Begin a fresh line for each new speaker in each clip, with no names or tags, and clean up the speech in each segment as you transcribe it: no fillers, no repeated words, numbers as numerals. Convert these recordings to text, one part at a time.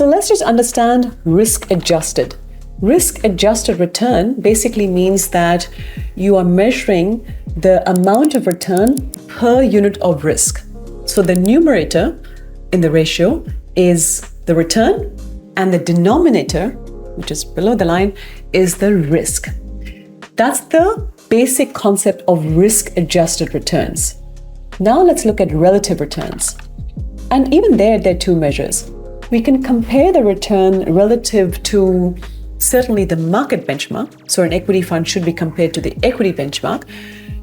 So let's just understand risk-adjusted. Risk-adjusted return basically means that you are measuring the amount of return per unit of risk. So the numerator in the ratio is the return, and the denominator, which is below the line, is the risk. That's the basic concept of risk-adjusted returns. Now let's look at relative returns. And even there are two measures. We can compare the return relative to certainly the market benchmark. So an equity fund should be compared to the equity benchmark.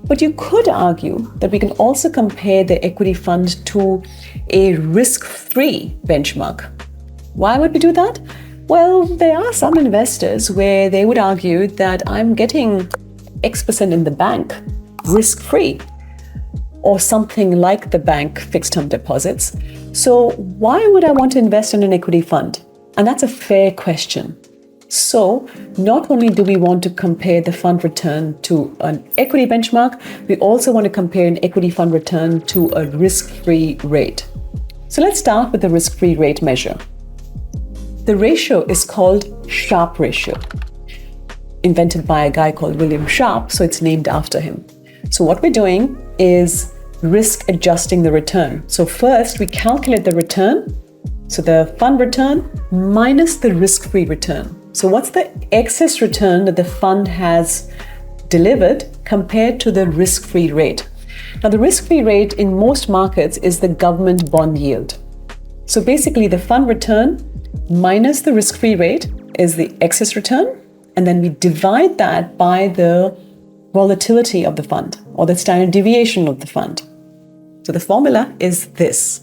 But you could argue that we can also compare the equity fund to a risk-free benchmark. Why would we do that? Well, there are some investors where they would argue that I'm getting X% in the bank risk-free, or something like the bank fixed-term deposits. So why would I want to invest in an equity fund? And that's a fair question. So not only do we want to compare the fund return to an equity benchmark, we also want to compare an equity fund return to a risk-free rate. So let's start with the risk-free rate measure. The ratio is called Sharpe ratio, invented by a guy called William Sharpe, so it's named after him. So what we're doing is risk adjusting the return. So first we calculate the return, so the fund return minus the risk-free return. So what's the excess return that the fund has delivered compared to the risk-free rate? Now the risk-free rate in most markets is the government bond yield. So basically the fund return minus the risk-free rate is the excess return, and then we divide that by the volatility of the fund or the standard deviation of the fund. So the formula is this.